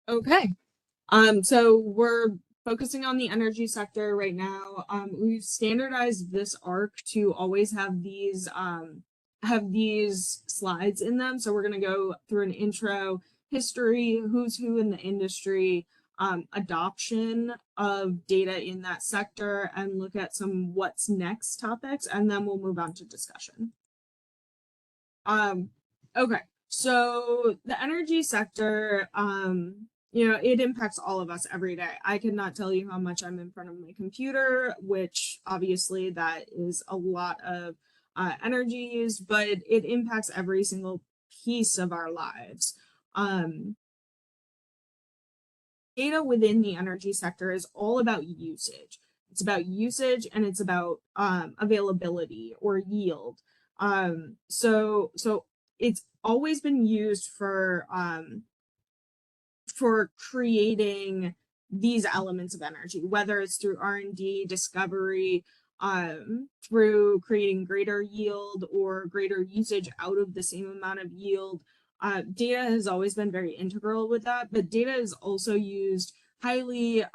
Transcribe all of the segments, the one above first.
Okay. So we're focusing on the energy sector right now. We've standardized this arc to always have these slides in them. So we're gonna go through an intro, history, who's who in the industry, adoption of data in that sector, and look at some what's next topics, and then we'll move on to discussion. Um, okay. So the energy sector, it impacts all of us every day. I cannot tell you how much I'm in front of my computer, which obviously that is a lot of energy use, but it impacts every single piece of our lives. Um, Data within the energy sector is all about usage. It's about usage and it's about availability or yield. So it's always been used for creating these elements of energy, whether it's through R&D, discovery, through creating greater yield or greater usage out of the same amount of yield. Data has always been very integral with that, but data is also used highly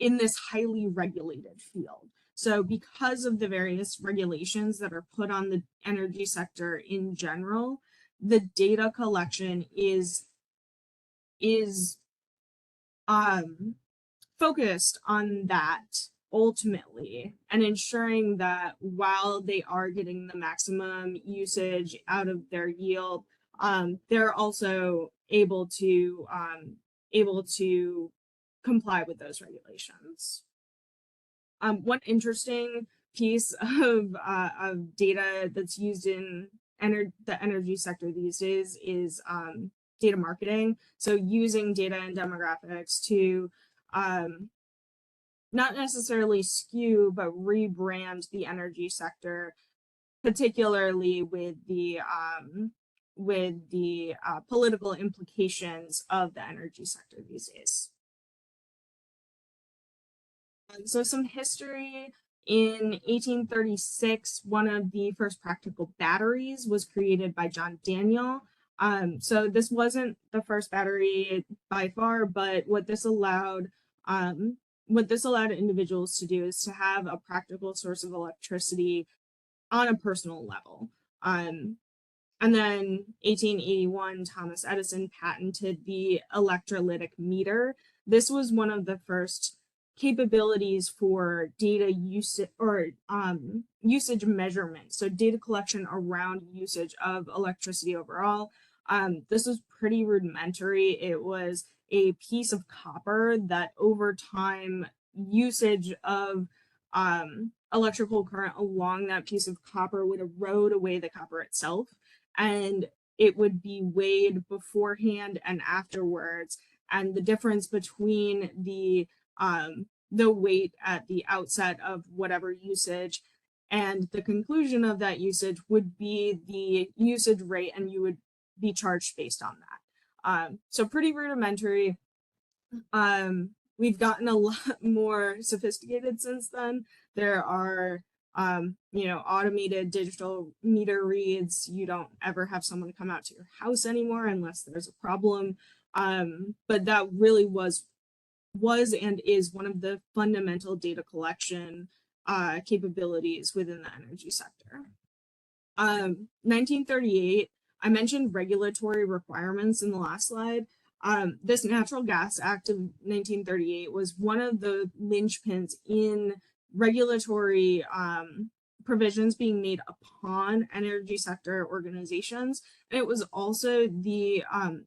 in this highly regulated field. So because of the various regulations that are put on the energy sector in general, the data collection is um, focused on that ultimately and ensuring that while they are getting the maximum usage out of their yield, they're also able to comply with those regulations. One interesting piece of data that's used in the energy sector these days is data marketing. So using data and demographics to not necessarily skew, but rebrand the energy sector, particularly with the political implications of the energy sector these days. So some history. In 1836, one of the first practical batteries was created by John Daniel. So this wasn't the first battery by far, but what this allowed individuals to do is to have a practical source of electricity on a personal level. And then 1881, Thomas Edison patented the electrolytic meter. This was one of the first capabilities for data usage or usage measurement. So data collection around usage of electricity overall. This was pretty rudimentary. It was a piece of copper that over time usage of electrical current along that piece of copper would erode away the copper itself, and it would be weighed beforehand and afterwards, and the difference between the weight at the outset of whatever usage and the conclusion of that usage would be the usage rate, and you would be charged based on that. So pretty rudimentary. We've gotten a lot more sophisticated since then. There are automated digital meter reads. You don't ever have someone come out to your house anymore unless there's a problem. But that really was and is one of the fundamental data collection capabilities within the energy sector. 1938, I mentioned regulatory requirements in the last slide. This Natural Gas Act of 1938 was one of the linchpins in regulatory provisions being made upon energy sector organizations. And it was also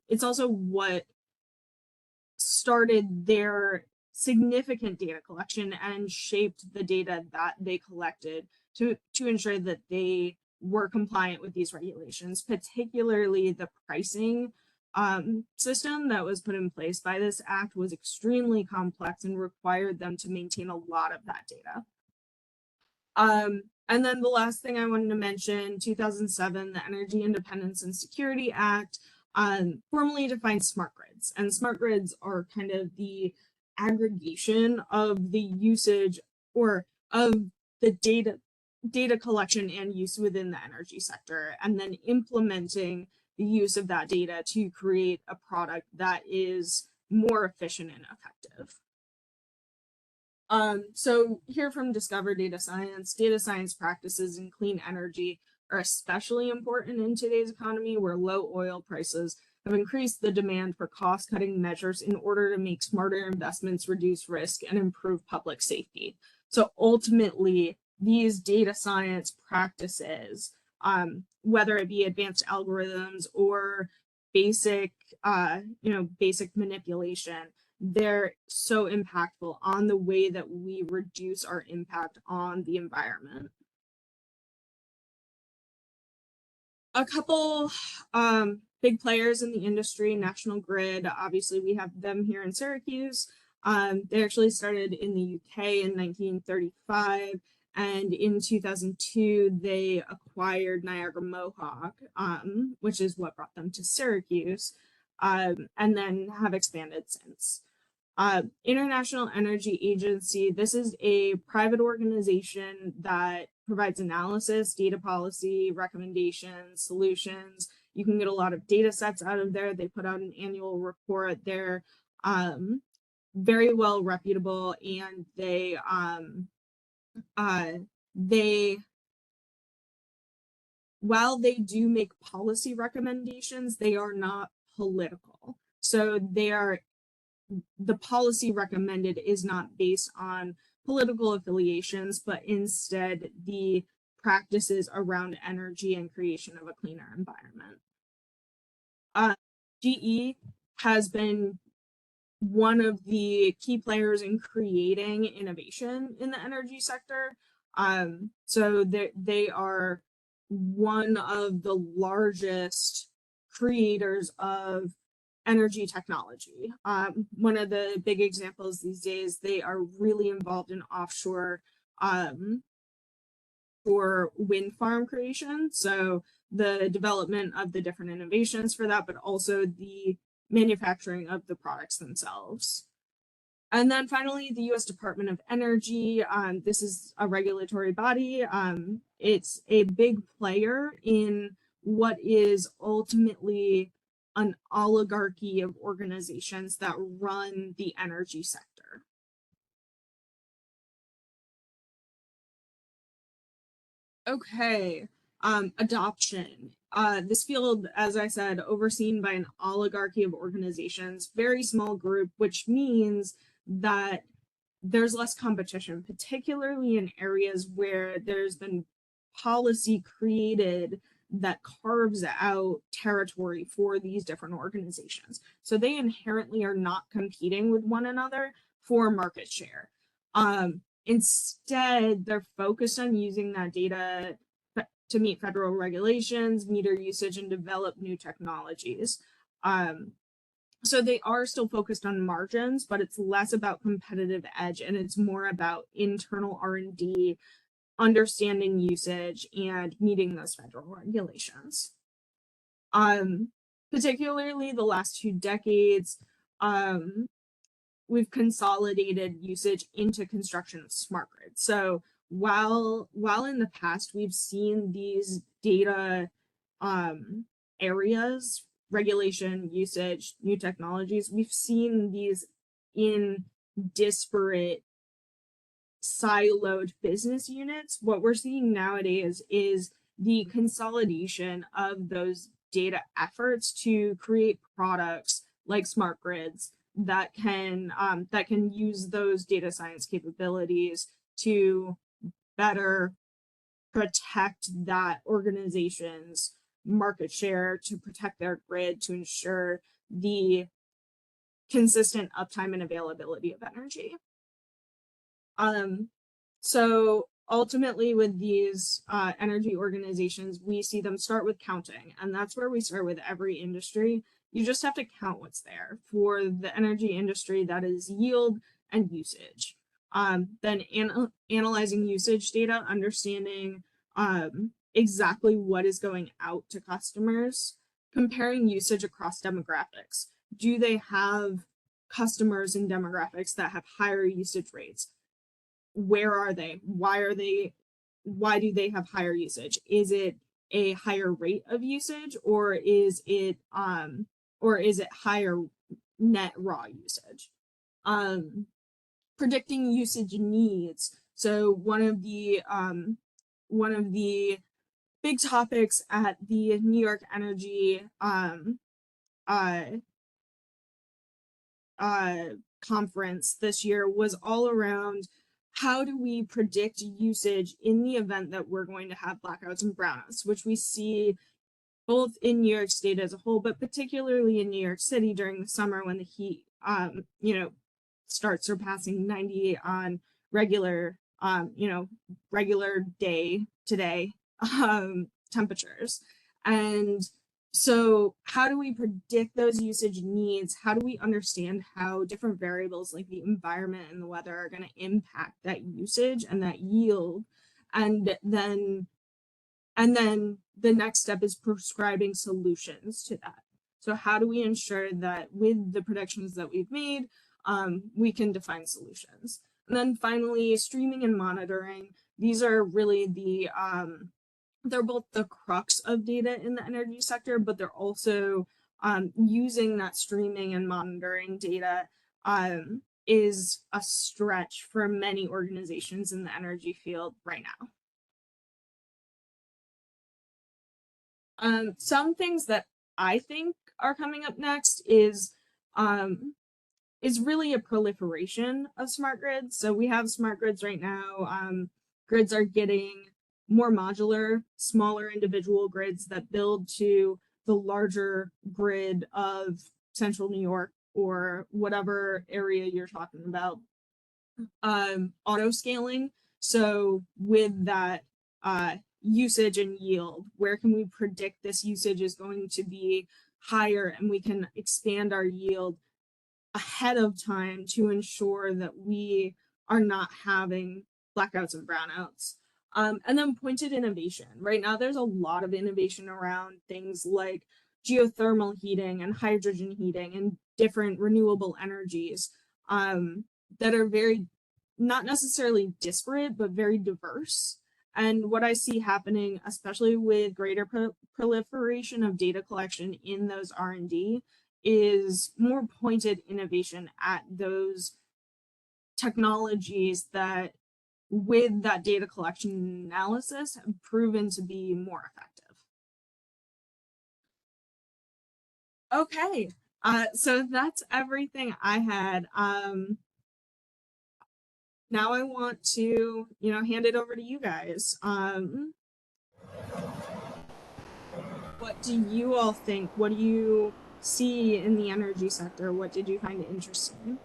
it's also what started their significant data collection and shaped the data that they collected to ensure that they were compliant with these regulations, particularly the pricing system that was put in place by this act was extremely complex and required them to maintain a lot of that data. And then the last thing I wanted to mention, 2007, the Energy Independence and Security Act formally defined smart grids. And smart grids are kind of the aggregation of the usage or of the data collection and use within the energy sector, and then implementing the use of that data to create a product that is more efficient and effective. So here from Discover data science practices in clean energy are especially important in today's economy where low oil prices have increased the demand for cost-cutting measures in order to make smarter investments, reduce risk, and improve public safety. So ultimately, these data science practices, whether it be advanced algorithms or basic, basic manipulation, they're so impactful on the way that we reduce our impact on the environment. A couple big players in the industry, National Grid, obviously we have them here in Syracuse. They actually started in the UK in 1935, and in 2002 they acquired Niagara Mohawk, which is what brought them to Syracuse, and then have expanded since. International Energy Agency, this is a private organization that provides analysis, data policy, recommendations, solutions. You can get a lot of data sets out of there. They put out an annual report. They're very well reputable, and they while they do make policy recommendations, they are not political. So the policy recommended is not based on political affiliations, but instead the practices around energy and creation of a cleaner environment. GE has been one of the key players in creating innovation in the energy sector. So they are one of the largest creators of energy technology. One of the big examples these days, they are really involved in offshore for wind farm creation. So the development of the different innovations for that, but also the manufacturing of the products themselves. And then finally, the US Department of Energy. This is a regulatory body. It's a big player in what is ultimately an oligarchy of organizations that run the energy sector. Okay, adoption. This field, as I said, overseen by an oligarchy of organizations, very small group, which means that there's less competition, particularly in areas where there's been policy created that carves out territory for these different organizations. So they inherently are not competing with one another for market share. Instead, they're focused on using that data to meet federal regulations, meter usage, and develop new technologies. So they are still focused on margins, but it's less about competitive edge and it's more about internal R&D, understanding usage, and meeting those federal regulations. Particularly the last 2 decades, we've consolidated usage into construction of smart grids. So while in the past we've seen these data areas, regulation, usage, new technologies, we've seen these in disparate siloed business units. What we're seeing nowadays is the consolidation of those data efforts to create products like smart grids that can use those data science capabilities to better protect that organization's market share, to protect their grid, to ensure the consistent uptime and availability of energy. So ultimately with these energy organizations, we see them start with counting, and that's where we start with every industry. You just have to count what's there. For the energy industry, that is yield and usage. Then analyzing usage data, understanding exactly what is going out to customers, comparing usage across demographics. Do they have customers in demographics that have higher usage rates? Where are they? Why do they have higher usage? Is it a higher rate of usage, or is it higher net raw usage? Predicting usage needs. So one of the big topics at the New York Energy uh, uh, conference this year was all around how do we predict usage in the event that we're going to have blackouts and brownouts, which we see both in New York State as a whole, but particularly in New York City during the summer when the heat, starts surpassing 90 on regular, regular day to day temperatures. And so, how do we predict those usage needs? How do we understand how different variables like the environment and the weather are going to impact that usage and that yield? And then the next step is prescribing solutions to that. So how do we ensure that with the predictions that we've made, we can define solutions? And then finally, streaming and monitoring. These are really they're both the crux of data in the energy sector, but they're also using that streaming and monitoring data is a stretch for many organizations in the energy field right now. Some things that I think are coming up next is really a proliferation of smart grids. So we have smart grids right now. Grids are getting more modular, smaller individual grids that build to the larger grid of central New York or whatever area you're talking about. Auto scaling. So with that usage and yield, where can we predict this usage is going to be higher, and we can expand our yield ahead of time to ensure that we are not having blackouts and brownouts. And then pointed innovation. Right now, there's a lot of innovation around things like geothermal heating and hydrogen heating and different renewable energies that are very, not necessarily disparate, but very diverse. And what I see happening, especially with greater proliferation of data collection in those R&D, is more pointed innovation at those technologies that, with that data collection analysis, have proven to be more effective. Okay, so that's everything I had. Now I want to, hand it over to you guys. What do you all think? What do you see in the energy sector? What did you find interesting?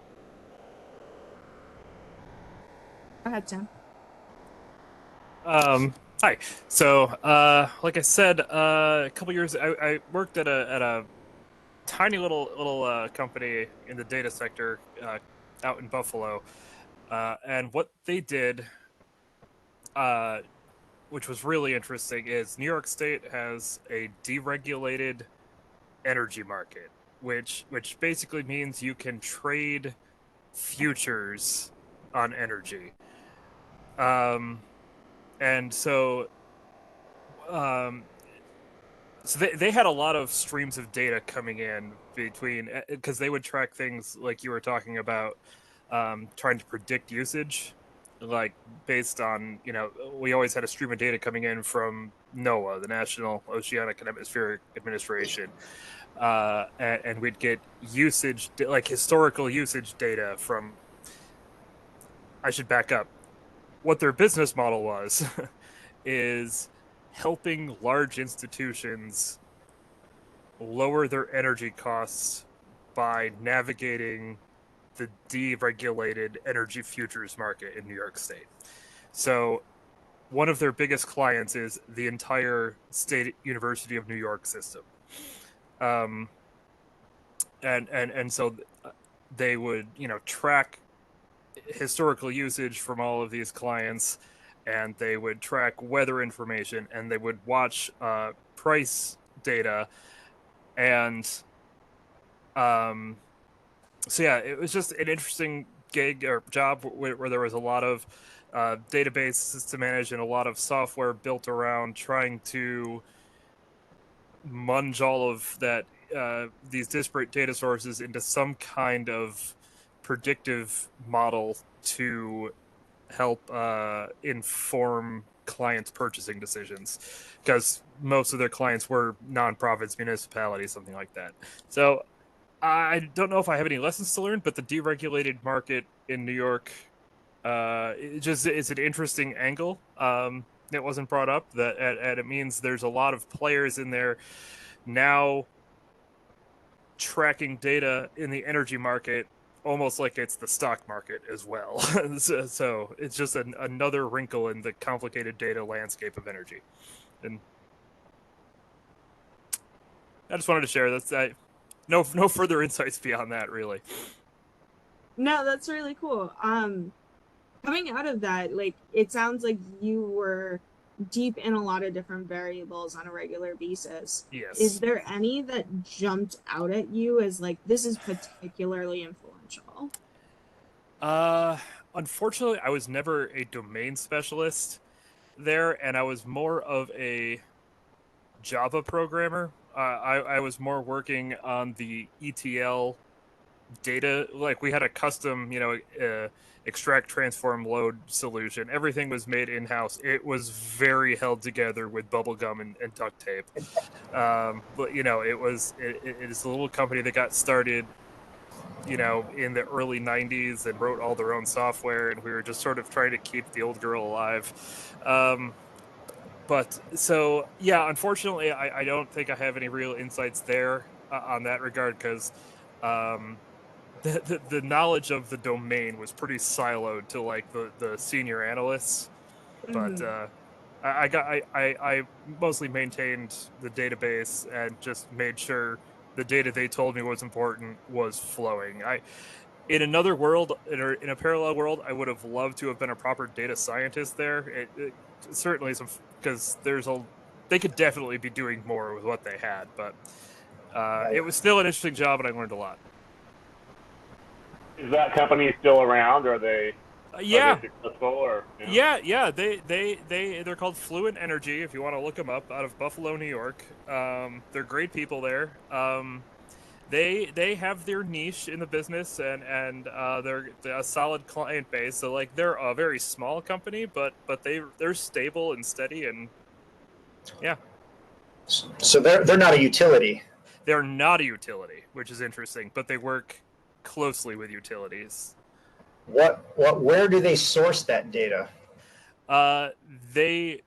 Go ahead, Tim. Hi. So, like I said, a couple years, I worked at a tiny little company in the data sector out in Buffalo, and what they did, uh, which was really interesting, is New York State has a deregulated energy market, which basically means you can trade futures on energy. Um, and so um, So they had a lot of streams of data coming in between because they would track things like you were talking about, trying to predict usage, like based on we always had a stream of data coming in from NOAA, the National Oceanic and Atmospheric Administration, and we'd get usage like historical usage data from. I should back up. What their business model was is helping large institutions lower their energy costs by navigating the deregulated energy futures market in New York State. So, one of their biggest clients is the entire State University of New York system. Um, and so they would, track historical usage from all of these clients, and they would track weather information, and they would watch price data, and um, so yeah, it was just an interesting gig or job where there was a lot of databases to manage and a lot of software built around trying to munge all of that these disparate data sources into some kind of predictive model to help inform clients' purchasing decisions, because most of their clients were nonprofits, municipalities, something like that. So I don't know if I have any lessons to learn, but the deregulated market in New York, it's an interesting angle. It wasn't brought up that, and it means there's a lot of players in there now tracking data in the energy market almost like it's the stock market as well. So it's just another wrinkle in the complicated data landscape of energy. And I just wanted to share that. No further insights beyond that, really. No, that's really cool. Coming out of that, like it sounds like you were deep in a lot of different variables on a regular basis. Is Yes. there any that jumped out at you as like this is particularly influential? Uh, Unfortunately, I was never a domain specialist there, and I was more of a Java programmer. I was more working on the ETL data. Like we had a custom, extract, transform, load solution. Everything was made in house. It was very held together with bubble gum and duct tape. But it is a little company that got started, in the early 90s and wrote all their own software, and we were just sort of trying to keep the old girl alive. Um, but so yeah, unfortunately, I don't think I have any real insights there on that regard, because um, the knowledge of the domain was pretty siloed to like the senior analysts. But Hmm. I mostly maintained the database and just made sure the data they told me was important was flowing. I In another world, in a parallel world, I would have loved to have been a proper data scientist there. It certainly some, because they could definitely be doing more with what they had, but it Right. was still an interesting job, and I learned a lot. Is that company still around? Are they Yeah, successful or yeah. They're called Fluent Energy. If you want to look them up, out of Buffalo, New York. They're great people there. They have their niche in the business, and they're a solid client base. So like they're a very small company, but they're stable and steady, and yeah, So they're not a utility. they're not a utility, which is interesting, but they work closely with utilities. Where do they source that data? Uh, they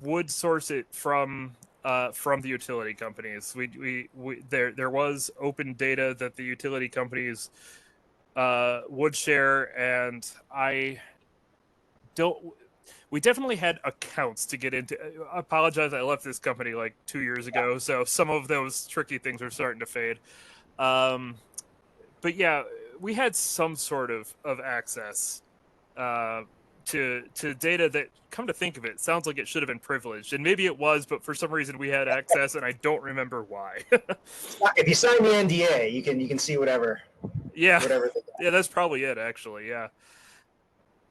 would source it from the utility companies. There was open data that the utility companies would share, and I don't. We definitely had accounts to get into. I apologize, I left this company like 2 years ago, so some of those tricky things are starting to fade. Um, but yeah, we had some sort of access uh, to data that, come to think of it, sounds like it should have been privileged, and maybe it was, but for some reason we had access, and I don't remember why. If you sign the NDA, you can see whatever Yeah, whatever. yeah, that's probably it, actually. Yeah,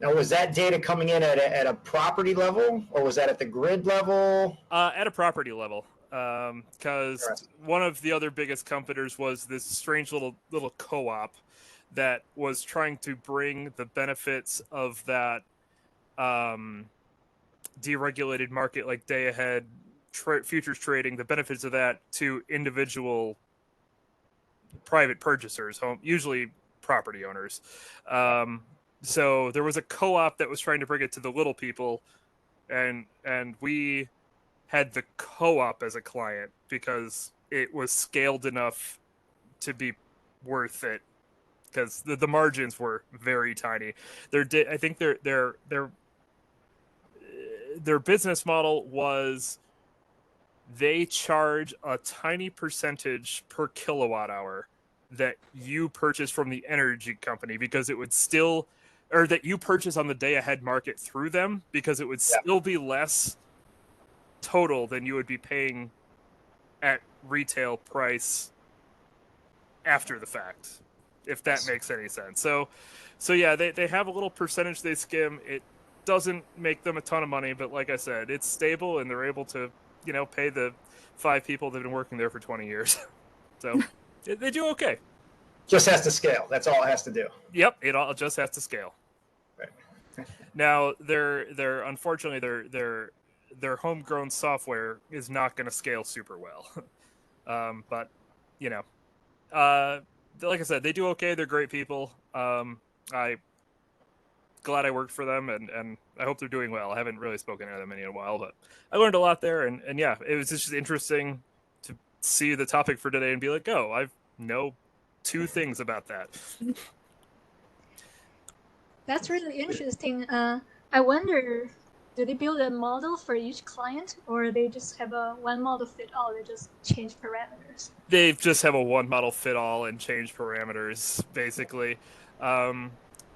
Now, was that data coming in at a property level, or was that at the grid level? at a property level, because Interesting. one of the other biggest competitors was this strange little co-op that was trying to bring the benefits of that um, deregulated market, like day ahead futures trading, the benefits of that to individual private purchasers, usually property owners. Um, so there was a co-op that was trying to bring it to the little people, and we had the co-op as a client because it was scaled enough to be worth it, because the margins were very tiny. I think their business model was they charge a tiny percentage per kilowatt hour that you purchase from the energy company, because it would still, or that you purchase on the day ahead market through them, because it would Yeah. still be less total than you would be paying at retail price after the fact, if that makes any sense. So yeah, they have a little percentage they skim. It doesn't make them a ton of money, but like I said, it's stable, and they're able to pay the 5 people that have been working there for 20 years. So they do okay. Just has to scale. That's all it has to do. Yep, it all just has to scale. Right. Now, they're unfortunately their homegrown software is not going to scale super well. But like I said, they do okay. They're great people. I glad I worked for them, and I hope they're doing well. I haven't really spoken to them in a while, but I learned a lot there, and yeah, it was just interesting to see the topic for today and be like, oh, I know 2 things about that. That's really interesting. I wonder, do they build a model for each client, or they just have a one model fit all? They just change parameters. They just have a one model fit all and change parameters, basically.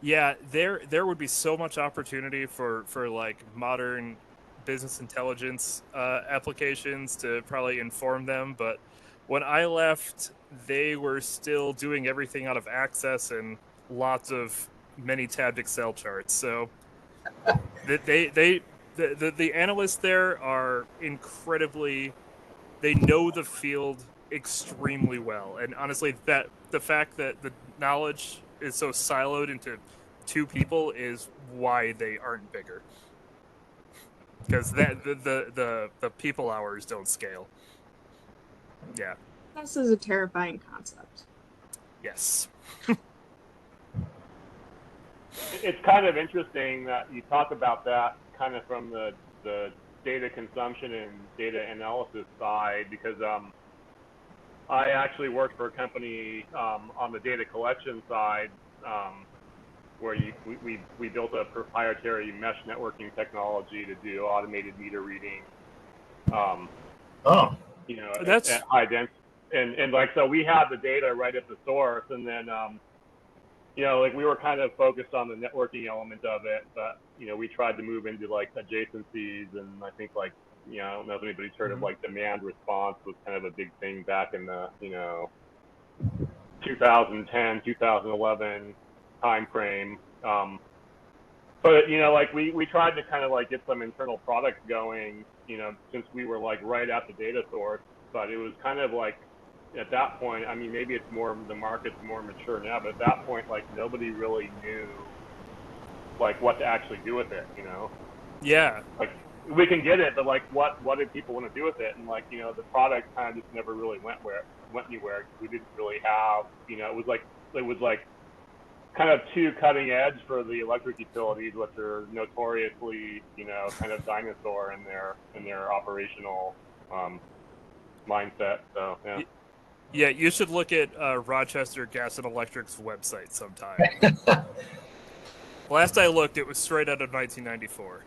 Yeah, there would be so much opportunity for like modern business intelligence applications to probably inform them, but when I left, they were still doing everything out of Access and lots of many tabbed Excel charts. So the analysts there are incredibly, they know the field extremely well, and honestly, that the fact that the knowledge is so siloed into 2 people is why they aren't bigger, because that the people hours don't scale. Yeah. This is a terrifying concept. Yes. It's kind of interesting that you talk about that kind of from the data consumption and data analysis side, because I actually worked for a company on the data collection side where we built a proprietary mesh networking technology to do automated meter reading. That's at high density, and like, so we had the data right at the source, and then like we were kind of focused on the networking element of it, but we tried to move into like adjacencies, and I think like I don't know if anybody's heard of like demand response was kind of a big thing back in the 2010 2011 time frame. But like we tried to kind of like get some internal products going, since we were like right at the data source, but it was kind of like at that point, I mean, maybe it's more, the market's more mature now, but at that point, like nobody really knew like what to actually do with it, Yeah. Like we can get it, but like what did people want to do with it? And like, the product kind of just never really went anywhere. We didn't really have, it was like kind of too cutting edge for the electric utilities, which are notoriously, kind of dinosaur in their operational mindset. So yeah. Yeah, you should look at Rochester Gas and Electric's website sometime. Last I looked, it was straight out of 1994.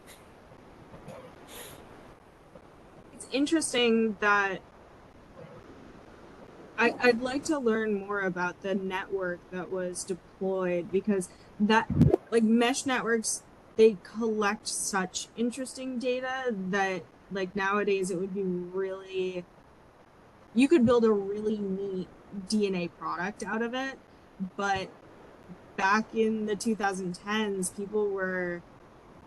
It's interesting that I'd like to learn more about the network that was deployed, because that, like, mesh networks, they collect such interesting data that, like, nowadays it would be really, you could build a really neat DNA product out of it, but back in the 2010s,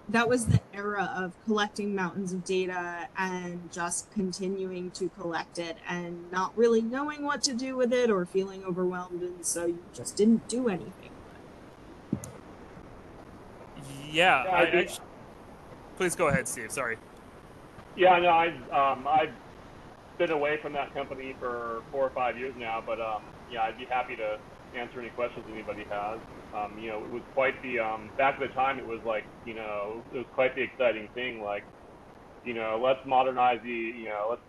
that was the era of collecting mountains of data and just continuing to collect it and not really knowing what to do with it or feeling overwhelmed, and so you just didn't do anything with it. Yeah, please go ahead, Steve. Sorry. Yeah, no, I've been away from that company for 4 or 5 years now, but yeah, I'd be happy to answer any questions anybody has. It was quite the back at the time. It was like, it was quite the exciting thing. Like, let's modernize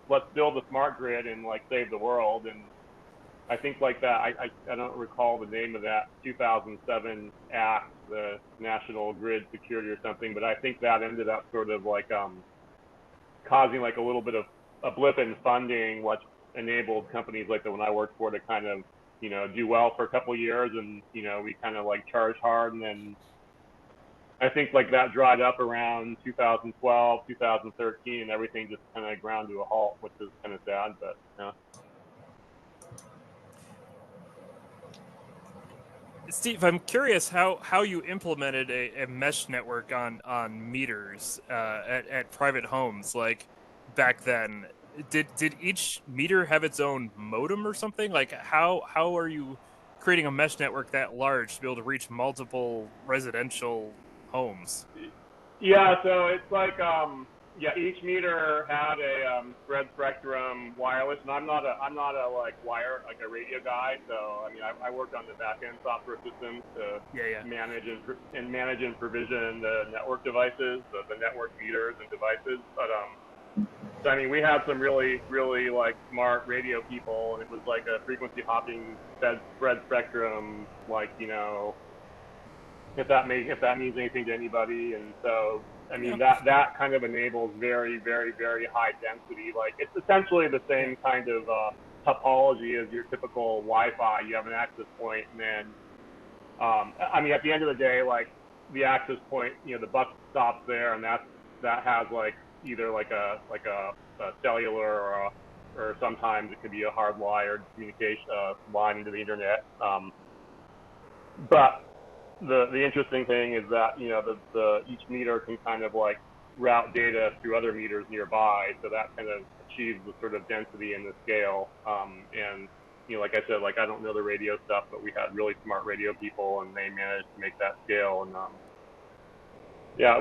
let's build a smart grid and like save the world. And I think like that. I don't recall the name of that 2007 act, the National Grid Security or something, but I think that ended up sort of like causing like a little bit of a blip in funding, which enabled companies like the one I worked for to kind of do well for a couple of years, and we kind of like charged hard, and then I think like that dried up around 2012 2013, and everything just kind of ground to a halt, which is kind of sad, but yeah. Steve, I'm curious how you implemented a mesh network on meters at private homes like back then. did each meter have its own modem or something? Like how are you creating a mesh network that large to be able to reach multiple residential homes? Yeah, so it's like yeah, each meter had a spread spectrum wireless, and I'm not a like wire like a radio guy, so I mean I worked on the back end software systems to Yeah. manage and provision the network devices, the network meters and devices, but so I mean we had some really like smart radio people, and it was like a frequency hopping spread spectrum, like if that means anything to anybody. And so I mean that kind of enables very high density. Like it's essentially the same kind of topology as your typical Wi-Fi. You have an access point, and then I mean at the end of the day, like the access point, the buck stops there, and that has like either like a cellular or sometimes it could be a hardwired communication line into the internet. But the interesting thing is that the each meter can kind of like route data through other meters nearby, so that kind of achieves the sort of density and the scale. And like I said, like I don't know the radio stuff, but we had really smart radio people, and they managed to make that scale. And yeah,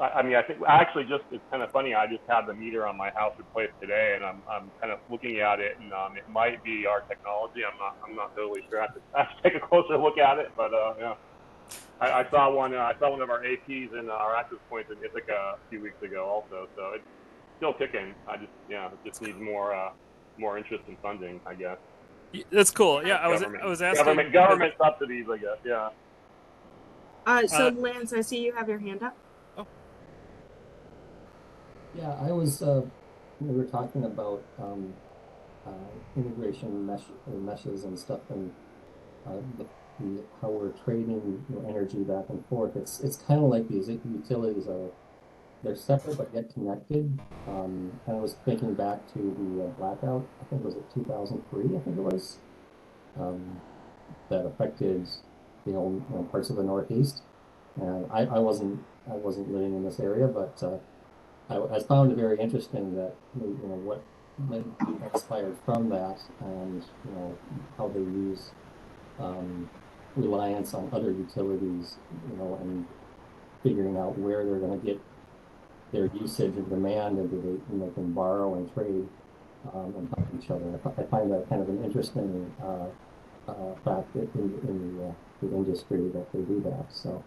I mean, I think actually just it's kind of funny. I just had the meter on my house replaced today, and I'm kind of looking at it, and it might be our technology. I'm not totally sure. I have to take a closer look at it, but yeah, I saw one. I saw one of our APs in our access points in Ithaca a few weeks ago, also. So it's still ticking. It just needs more interest in funding, I guess. That's cool. Yeah, I was asking government subsidies, I guess. Yeah. So Lance, I see you have your hand up. Oh. Yeah, I was. We were talking about integration meshes and stuff, and how we're trading energy back and forth. It's kind of like these utilities they're separate but yet connected. And I was thinking back to the blackout. I think it was 2003. I think it was that affected parts of the Northeast. And I wasn't living in this area, but I found it very interesting that what might be inspired from that, and how they use reliance on other utilities, and figuring out where they're going to get their usage and demand, and they can borrow and trade and help each other. I find that kind of an interesting fact in the industry that they do that. So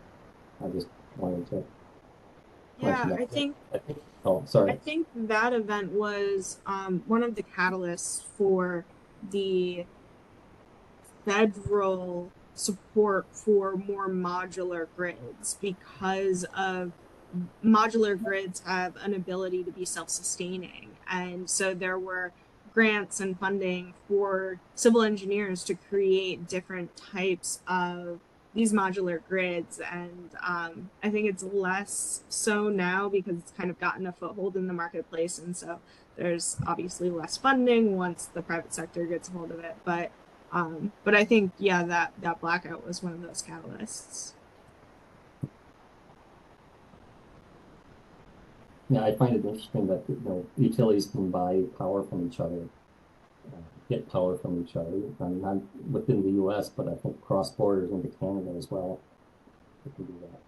I just wanted to. Yeah, I think. Oh, sorry. I think that event was one of the catalysts for the federal support for more modular grids, because of modular grids have an ability to be self-sustaining, and so there were grants and funding for civil engineers to create different types of these modular grids. And I think it's less so now because it's kind of gotten a foothold in the marketplace, and so there's obviously less funding once the private sector gets a hold of it. But I think that blackout was one of those catalysts. Yeah, I find it interesting that utilities can buy power from each other, get power from each other, not within the U.S., but I think cross borders into Canada as well. They can do that.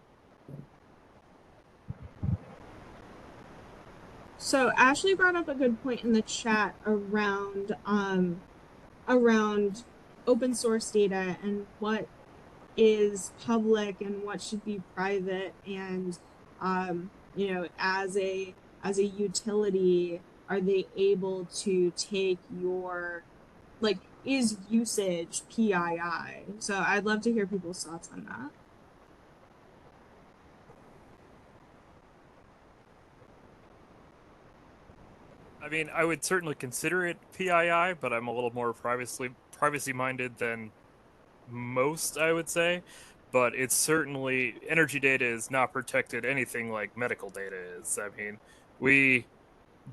So Ashley brought up a good point in the chat around open source data and what is public and what should be private, and as a utility, are they able to take your, like, is usage PII? So I'd love to hear people's thoughts on that. I mean, I would certainly consider it PII, but I'm a little more privacy minded than most, I would say. But it's certainly, energy data is not protected anything like medical data is. I mean, we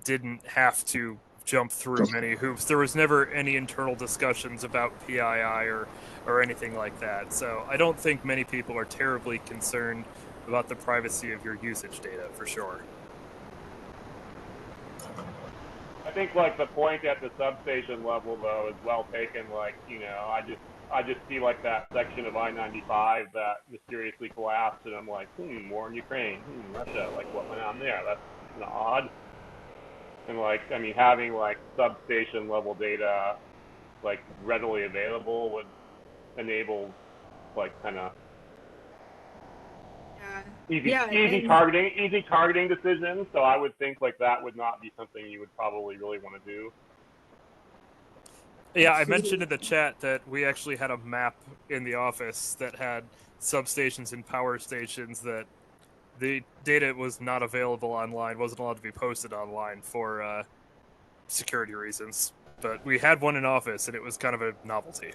didn't have to jump through many hoops. There was never any internal discussions about PII or anything like that. So I don't think many people are terribly concerned about the privacy of your usage data, for sure. think like the point at the substation level though is well taken. Like, you know, I just see like that section of I-95 that mysteriously collapsed, and I'm like, war in Ukraine, Russia, like what went on there? That's kind of odd. And like, I mean, having like substation level data like readily available would enable like kind of easy targeting decisions. So I would think like that would not be something you would probably really want to do. Yeah, I mentioned in the chat that we actually had a map in the office that had substations and power stations that the data was not available online, wasn't allowed to be posted online for security reasons. But we had one in office, and it was kind of a novelty.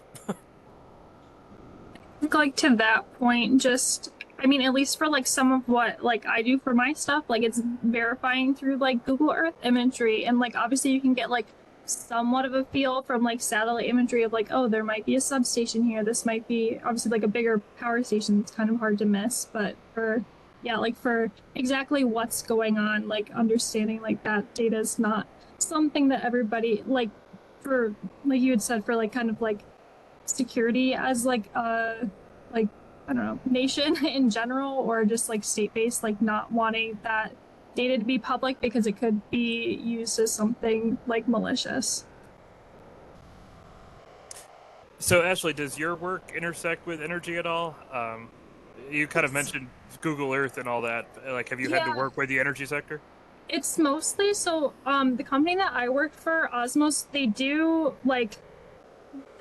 Like to that point, just I mean, at least for like some of what like I do for my stuff, like it's verifying through like Google Earth imagery, and like obviously you can get like somewhat of a feel from like satellite imagery of like, oh, there might be a substation here. This might be obviously like a bigger power station. It's kind of hard to miss, but for like for exactly what's going on, like understanding like that data is not something that everybody like for like you had said for like kind of like security as like I don't know, nation in general, or just like state-based, like not wanting that data to be public because it could be used as something like malicious. So, Ashley, does your work intersect with energy at all? You kind of mentioned Google Earth and all that. Like, have you had to work with the energy sector? It's mostly so. The company that I worked for, Osmos, they do like.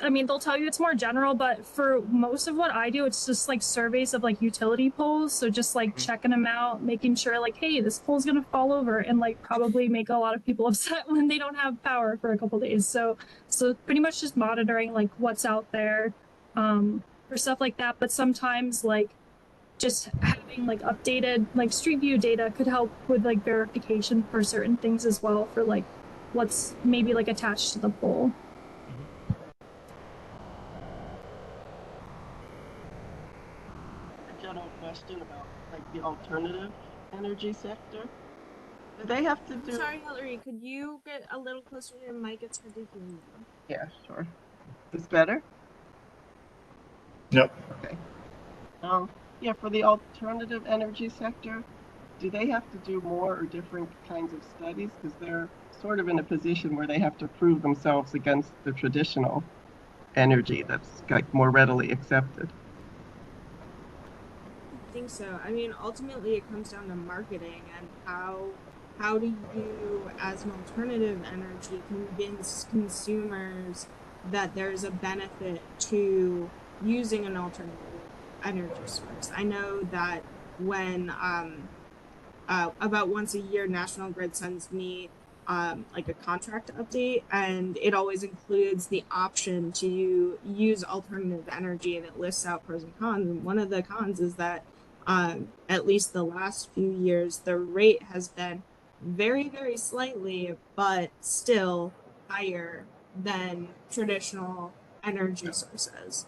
I mean, they'll tell you it's more general, but for most of what I do, it's just like surveys of like utility poles. So just like checking them out, making sure like, hey, this pole's gonna fall over, and like probably make a lot of people upset when they don't have power for a couple days. So pretty much just monitoring like what's out there, for stuff like that. But sometimes like just having like updated like street view data could help with like verification for certain things as well, for like what's maybe like attached to the pole. Question about like the alternative energy sector. Do they have to do? Sorry, Hillary, could you get a little closer to your mic? It's hard to hear you. Yeah, sure. Is this better? Nope. Okay. Yeah, for the alternative energy sector, do they have to do more or different kinds of studies? Because they're sort of in a position where they have to prove themselves against the traditional energy that's like more readily accepted. I think so. I mean, ultimately, it comes down to marketing and how do you, as an alternative energy, convince consumers that there's a benefit to using an alternative energy source. I know that when about once a year, National Grid sends me like a contract update, and it always includes the option to use alternative energy, and it lists out pros and cons. And one of the cons is that at least the last few years, the rate has been very, very slightly, but still higher than traditional energy sources.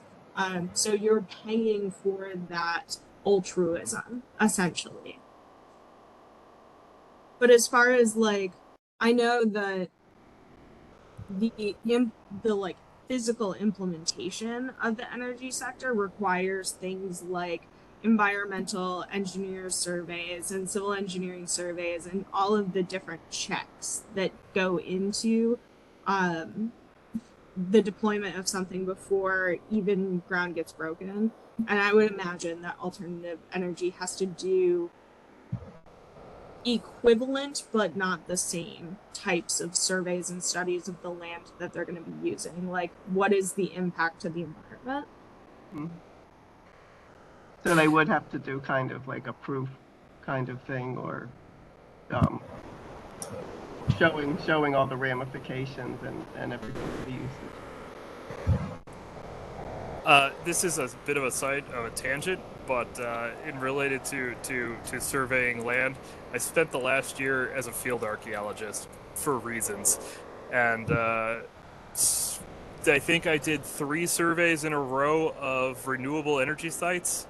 So you're paying for that altruism, essentially. But as far as like, I know that the like physical implementation of the energy sector requires things like environmental engineer surveys and civil engineering surveys and all of the different checks that go into the deployment of something before even ground gets broken. And I would imagine that alternative energy has to do equivalent but not the same types of surveys and studies of the land that they're going to be using. Like, what is the impact to the environment? Mm-hmm. So they would have to do kind of like a proof kind of thing, or showing all the ramifications and everything for the usage. This is a bit of a tangent, but in related to surveying land, I spent the last year as a field archaeologist for reasons, and I think I did 3 surveys in a row of renewable energy sites.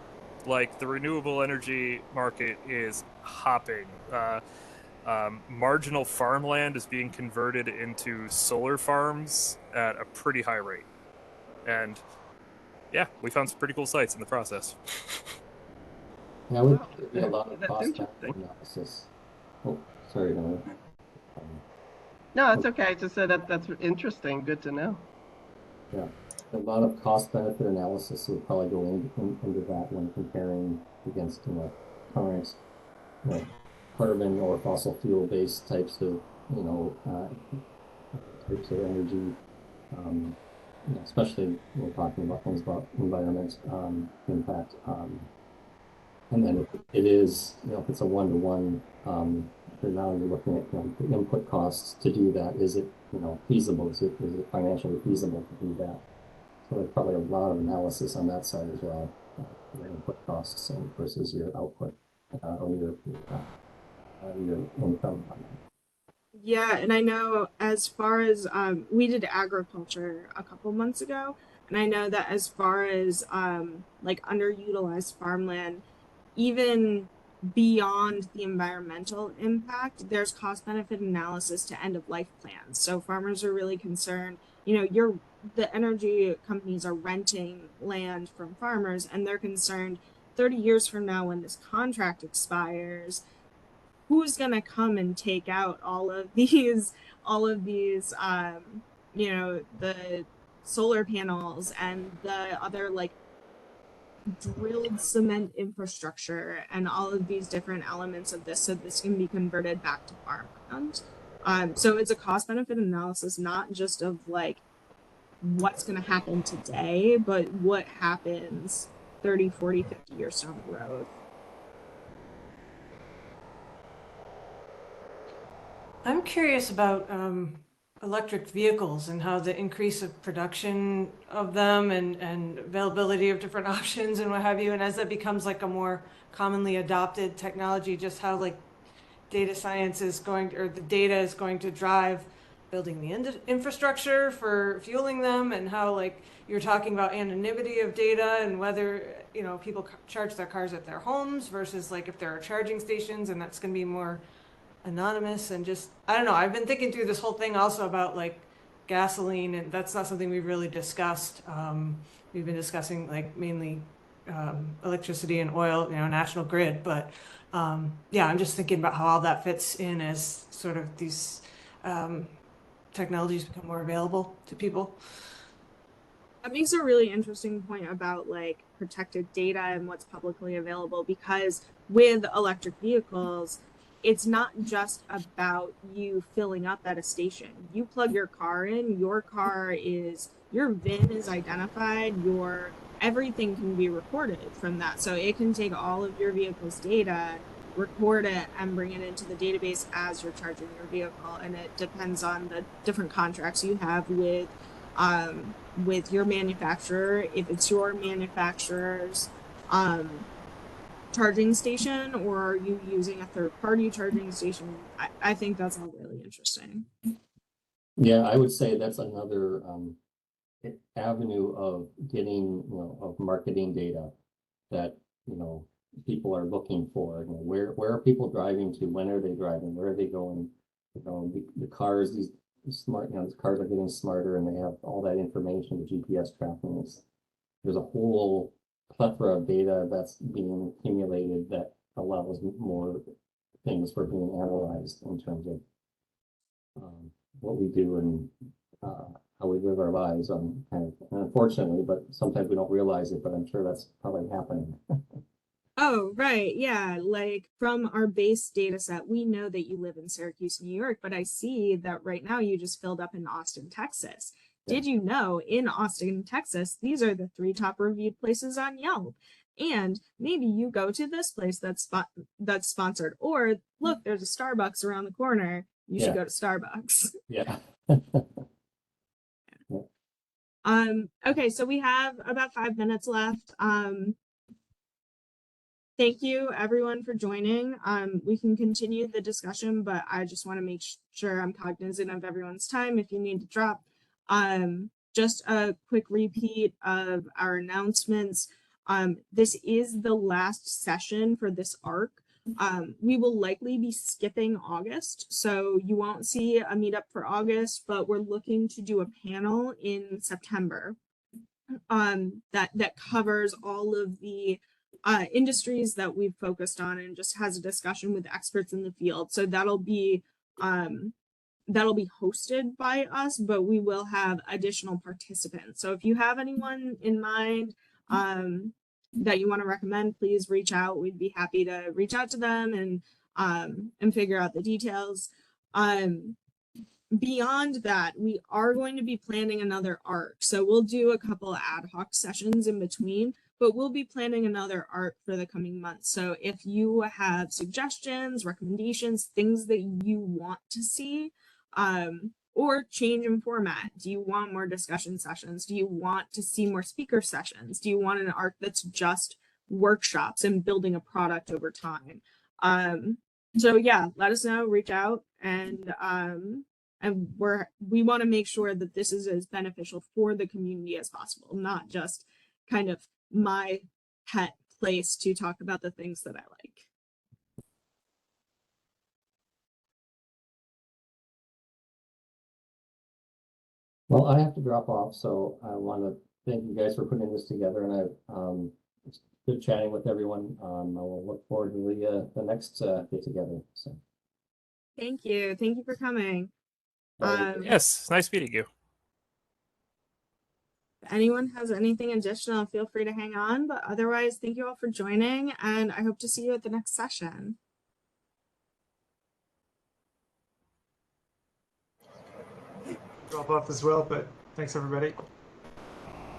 Like, the renewable energy market is hopping. marginal farmland is being converted into solar farms at a pretty high rate. And yeah, we found some pretty cool sites in the process. Yeah, would Wow, be a lot of that's cost benefit interesting. analysis. Oh, sorry, Hillary. No, it's okay. I just said that's interesting. Good to know. Yeah, a lot of cost benefit analysis would probably go into that when comparing against, current, you know, carbon or fossil fuel based types of, types of energy. Especially when we're talking about things about environment impact. And then if it is, if it's a one-to-one, now you're looking at, the input costs to do that. Is it, feasible? Is it financially feasible to do that? So there's probably a lot of analysis on that side as well, your input costs versus your output or your income. Yeah, and I know as far as we did agriculture a couple months ago, and I know that as far as like underutilized farmland, even beyond the environmental impact, there's cost benefit analysis to end of life plans. So farmers are really concerned, the energy companies are renting land from farmers and they're concerned 30 years from now when this contract expires, who's going to come and take out all of these the solar panels and the other like drilled cement infrastructure and all of these different elements of this so this can be converted back to farmland. So it's a cost benefit analysis not just of like what's going to happen today but what happens 30, 40, 50 years down the road. I'm curious about electric vehicles and how the increase of production of them and availability of different options and what have you. And as that becomes like a more commonly adopted technology, just how like data science is going, or the data is going to drive building the infrastructure for fueling them, and how like you're talking about anonymity of data and whether, people charge their cars at their homes versus like if there are charging stations, and that's going to be more anonymous. And just, I don't know, I've been thinking through this whole thing also about like gasoline, and that's not something we've really discussed. We've been discussing like mainly electricity and oil, national grid, but yeah, I'm just thinking about how all that fits in as sort of these technologies become more available to people. That makes a really interesting point about like protected data and what's publicly available because with electric vehicles, it's not just about you filling up at a station. You plug your car in, your VIN is identified, your everything can be recorded from that. So it can take all of your vehicle's data, record it, and bring it into the database as you're charging your vehicle. And it depends on the different contracts you have with your manufacturer. If it's your manufacturer's charging station or are you using a third-party charging station, I think that's all really interesting. Yeah, I would say that's another avenue of getting, of marketing data that, people are looking for. Where are people driving to? When are they driving? Where are they going? The cars, these smart, the cars are getting smarter and they have all that information, the GPS tracking. There's a whole plethora of data that's being accumulated that allows more things for being analyzed in terms of what we do and how we live our lives on kind of, unfortunately, but sometimes we don't realize it, but I'm sure that's probably happening. Oh, right. Yeah. Like from our base data set, we know that you live in Syracuse, New York, but I see that right now you just filled up in Austin, Texas. Yeah. Did you know in Austin, Texas, these are the 3 top reviewed places on Yelp? And maybe you go to this place that's sponsored, or look, there's a Starbucks around the corner. You should go to Starbucks. Yeah. Okay, so we have about 5 minutes left. Thank you everyone for joining. We can continue the discussion, but I just want to make sure I'm cognizant of everyone's time if you need to drop. Just a quick repeat of our announcements. This is the last session for this arc. We will likely be skipping August, so you won't see a meetup for August, but we're looking to do a panel in September that covers all of the industries that we've focused on and just has a discussion with experts in the field. So that'll be hosted by us, but we will have additional participants. So if you have anyone in mind that you want to recommend, please reach out. We'd be happy to reach out to them and figure out the details. Beyond that, we are going to be planning another ARC. So we'll do a couple ad hoc sessions in between, but we'll be planning another ARC for the coming months. So if you have suggestions, recommendations, things that you want to see, or change in format. Do you want more discussion sessions? Do you want to see more speaker sessions? Do you want an ARC that's just workshops and building a product over time? So yeah, let us know, reach out, and we want to make sure that this is as beneficial for the community as possible, not just kind of my pet place to talk about the things that I like. Well, I have to drop off, so I want to thank you guys for putting this together, and it's good chatting with everyone. I will look forward to the next get together. So Thank you for coming. Yes, nice meeting you. If anyone has anything additional, feel free to hang on, but otherwise, thank you all for joining, and I hope to see you at the next session. Drop off as well, but thanks everybody.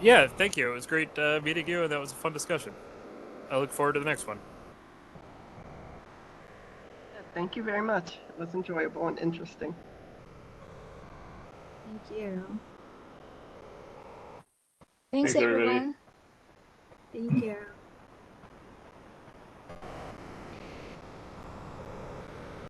Yeah, thank you. It was great meeting you, and that was a fun discussion. I look forward to the next one. Yeah, thank you very much. It was enjoyable and interesting. Thank you. Thanks, Thanks, everybody. everyone. Thank you.